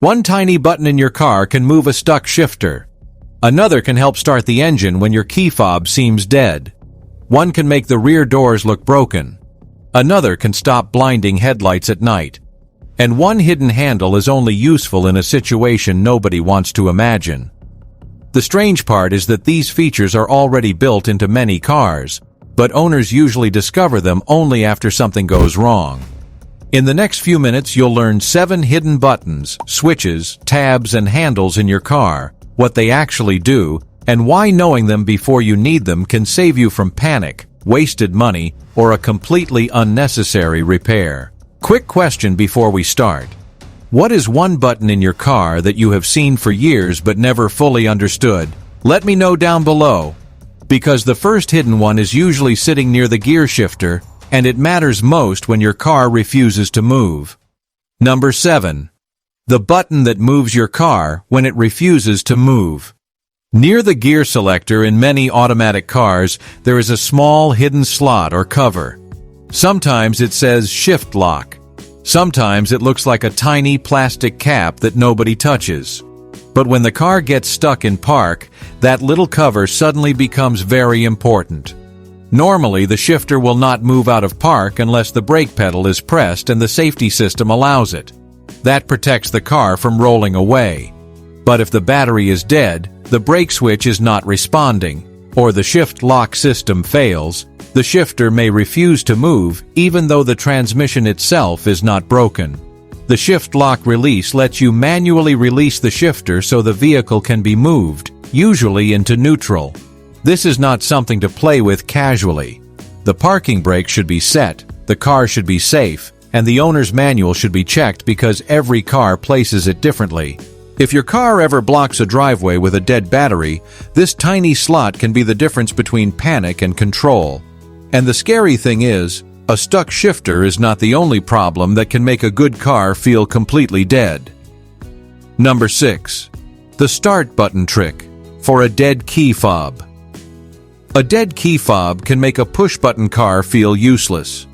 One tiny button in your car can move a stuck shifter. Another can help start the engine when your key fob seems dead. One can make the rear doors look broken. Another can stop blinding headlights at night. And one hidden handle is only useful in a situation nobody wants to imagine. The strange part is that these features are already built into many cars, but owners usually discover them only after something goes wrong. In the next few minutes, you'll learn 7 hidden buttons, switches, tabs, and handles in your car, what they actually do, and why knowing them before you need them can save you from panic, wasted money, or a completely unnecessary repair. Quick question before we start. What is one button in your car that you have seen for years but never fully understood? Let me know down below. Because the first hidden one is usually sitting near the gear shifter, and it matters most when your car refuses to move. Number 7. The button that moves your car when it refuses to move. Near the gear selector in many automatic cars, there is a small hidden slot or cover. Sometimes it says shift lock. Sometimes it looks like a tiny plastic cap that nobody touches. But when the car gets stuck in park, that little cover suddenly becomes very important. Normally, the shifter will not move out of park unless the brake pedal is pressed and the safety system allows it. That protects the car from rolling away. But if the battery is dead, the brake switch is not responding, or the shift lock system fails, the shifter may refuse to move even though the transmission itself is not broken. The shift lock release lets you manually release the shifter so the vehicle can be moved, usually into neutral. This is not something to play with casually. The parking brake should be set, the car should be safe, and the owner's manual should be checked because every car places it differently. If your car ever blocks a driveway with a dead battery, this tiny slot can be the difference between panic and control. And the scary thing is, a stuck shifter is not the only problem that can make a good car feel completely dead. Number 6. The start button trick for a dead key fob. A dead key fob can make a push-button car feel useless.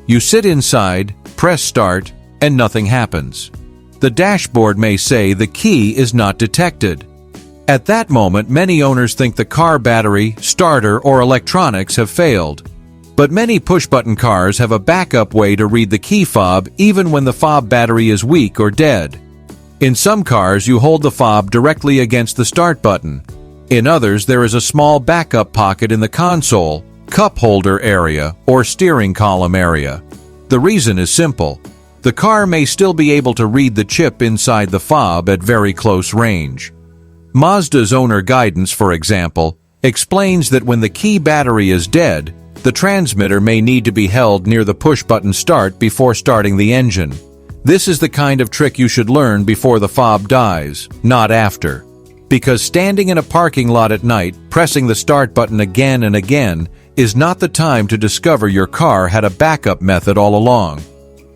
You sit inside, press start, and nothing happens. The dashboard may say the key is not detected. At that moment, many owners think the car battery, starter, or electronics have failed. But many push-button cars have a backup way to read the key fob even when the fob battery is weak or dead. In some cars, you hold the fob directly against the start button. In others, there is a small backup pocket in the console, cup holder area, or steering column area. The reason is simple. The car may still be able to read the chip inside the fob at very close range. Mazda's owner guidance, for example, explains that when the key battery is dead, the transmitter may need to be held near the push-button start before starting the engine. This is the kind of trick you should learn before the fob dies, not after. Because standing in a parking lot at night, pressing the start button again and again, is not the time to discover your car had a backup method all along.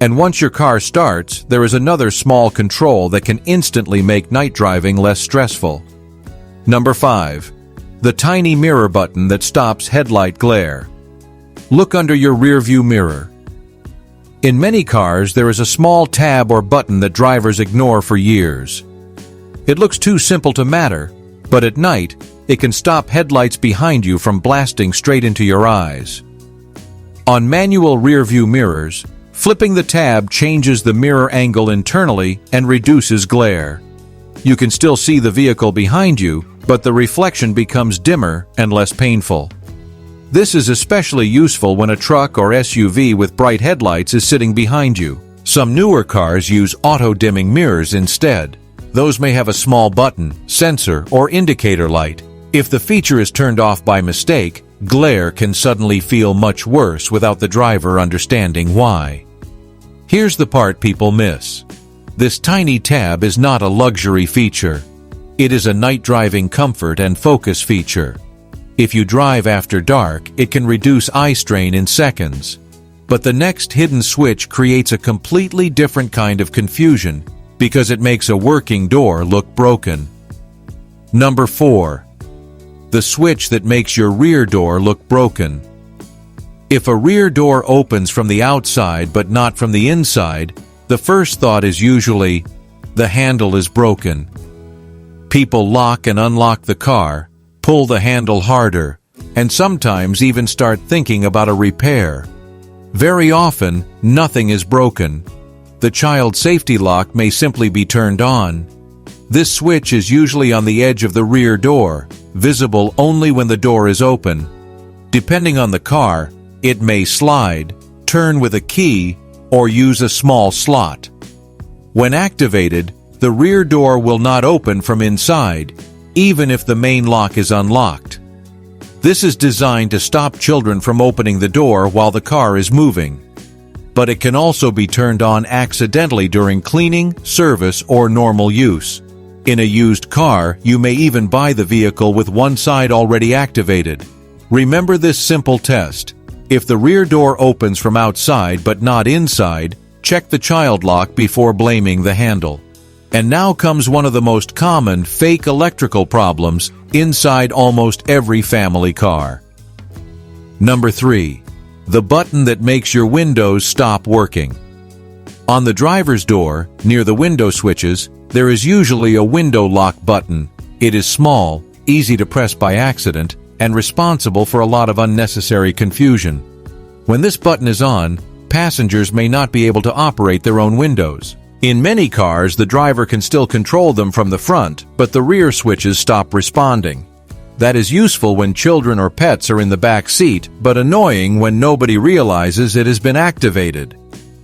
And once your car starts, there is another small control that can instantly make night driving less stressful. Number 5. The tiny mirror button that stops headlight glare. Look under your rearview mirror. In many cars, there is a small tab or button that drivers ignore for years. It looks too simple to matter, but at night, it can stop headlights behind you from blasting straight into your eyes. On manual rearview mirrors, flipping the tab changes the mirror angle internally and reduces glare. You can still see the vehicle behind you, but the reflection becomes dimmer and less painful. This is especially useful when a truck or SUV with bright headlights is sitting behind you. Some newer cars use auto-dimming mirrors instead. Those may have a small button, sensor, or indicator light. If the feature is turned off by mistake, glare can suddenly feel much worse without the driver understanding why. Here's the part people miss. This tiny tab is not a luxury feature. It is a night driving comfort and focus feature. If you drive after dark, it can reduce eye strain in seconds. But the next hidden switch creates a completely different kind of confusion because it makes a working door look broken. Number 4. The switch that makes your rear door look broken. If a rear door opens from the outside but not from the inside, the first thought is usually, The handle is broken. People lock and unlock the car, pull the handle harder, and sometimes even start thinking about a repair. Very often, nothing is broken. The child safety lock may simply be turned on. This switch is usually on the edge of the rear door, visible only when the door is open. Depending on the car, it may slide, turn with a key, or use a small slot. When activated, the rear door will not open from inside, even if the main lock is unlocked. This is designed to stop children from opening the door while the car is moving. But it can also be turned on accidentally during cleaning, service, or normal use. In a used car, you may even buy the vehicle with one side already activated. Remember this simple test. If the rear door opens from outside but not inside, check the child lock before blaming the handle. And now comes one of the most common fake electrical problems inside almost every family car. Number 3. The button that makes your windows stop working. On the driver's door, near the window switches, there is usually a window lock button. It is small, easy to press by accident, and responsible for a lot of unnecessary confusion. When this button is on, passengers may not be able to operate their own windows. In many cars, the driver can still control them from the front, but the rear switches stop responding. That is useful when children or pets are in the back seat, but annoying when nobody realizes it has been activated.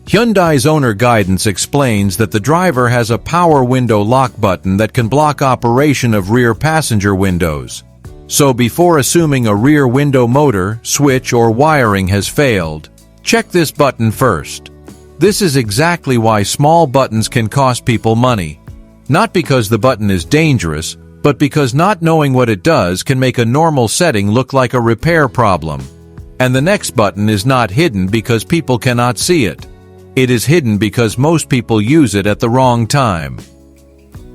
Hyundai's owner guidance explains that the driver has a power window lock button that can block operation of rear passenger windows. So before assuming a rear window motor, switch, or wiring has failed, check this button first. This is exactly why small buttons can cost people money. Not because the button is dangerous, but because not knowing what it does can make a normal setting look like a repair problem. And the next button is not hidden because people cannot see it. It is hidden because most people use it at the wrong time.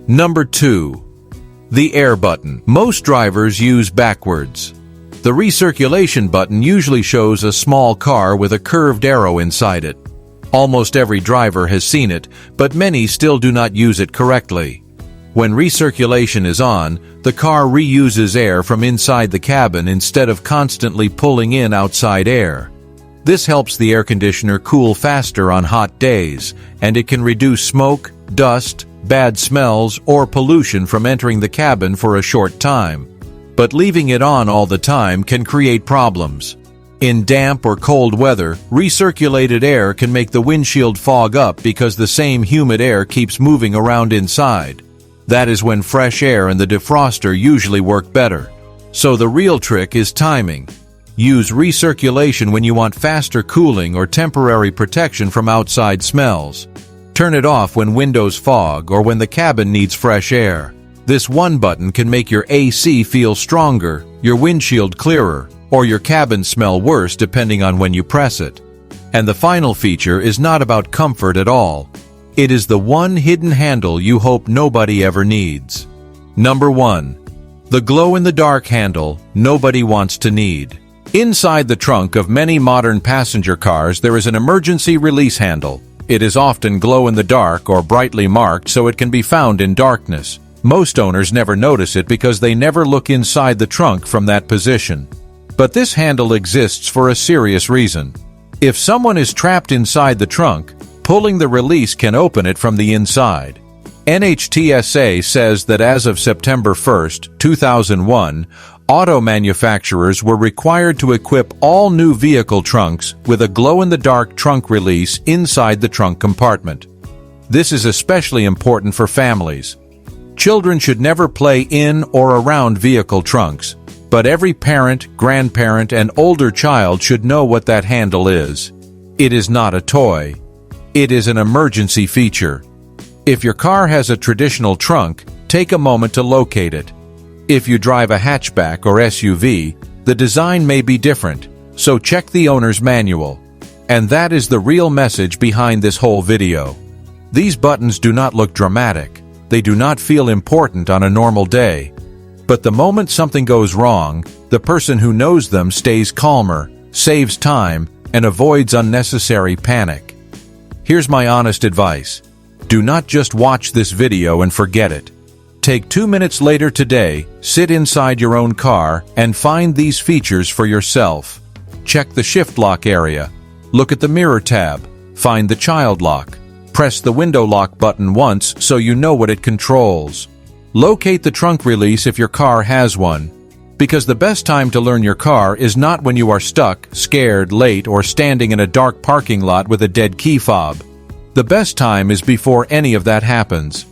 Number 2. The air button. Most drivers use backwards. The recirculation button usually shows a small car with a curved arrow inside it. Almost every driver has seen it, but many still do not use it correctly. When recirculation is on, the car reuses air from inside the cabin instead of constantly pulling in outside air. This helps the air conditioner cool faster on hot days, and it can reduce smoke, dust, bad smells, or pollution from entering the cabin for a short time. But leaving it on all the time can create problems. In damp or cold weather, recirculated air can make the windshield fog up because the same humid air keeps moving around inside. That is when fresh air and the defroster usually work better. So the real trick is timing. Use recirculation when you want faster cooling or temporary protection from outside smells. Turn it off when windows fog or when the cabin needs fresh air. This one button can make your AC feel stronger, your windshield clearer, or your cabin smell worse depending on when you press it. And the final feature is not about comfort at all. It is the one hidden handle you hope nobody ever needs. Number 1. The glow-in-the-dark handle nobody wants to need. Inside the trunk of many modern passenger cars there is an emergency release handle. It is often glow-in-the-dark or brightly marked so it can be found in darkness. Most owners never notice it because they never look inside the trunk from that position. But this handle exists for a serious reason. If someone is trapped inside the trunk, pulling the release can open it from the inside. NHTSA says that as of September 1, 2001, auto manufacturers were required to equip all new vehicle trunks with a glow-in-the-dark trunk release inside the trunk compartment. This is especially important for families. Children should never play in or around vehicle trunks, but every parent, grandparent, and older child should know what that handle is. It is not a toy. It is an emergency feature. If your car has a traditional trunk, take a moment to locate it. If you drive a hatchback or SUV, the design may be different, so check the owner's manual. And that is the real message behind this whole video. These buttons do not look dramatic. They do not feel important on a normal day. But the moment something goes wrong, the person who knows them stays calmer, saves time, and avoids unnecessary panic. Here's my honest advice. Do not just watch this video and forget it. Take 2 minutes later today, sit inside your own car, and find these features for yourself. Check the shift lock area. Look at the mirror tab. Find the child lock. Press the window lock button once so you know what it controls. Locate the trunk release if your car has one. Because the best time to learn your car is not when you are stuck, scared, late, or standing in a dark parking lot with a dead key fob. The best time is before any of that happens.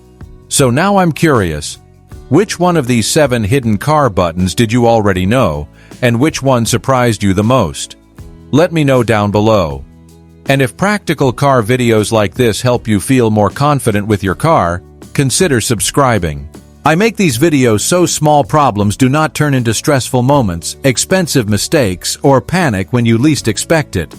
So now I'm curious. Which one of these 7 hidden car buttons did you already know, and which one surprised you the most? Let me know down below. And if practical car videos like this help you feel more confident with your car, consider subscribing. I make these videos so small problems do not turn into stressful moments, expensive mistakes, or panic when you least expect it.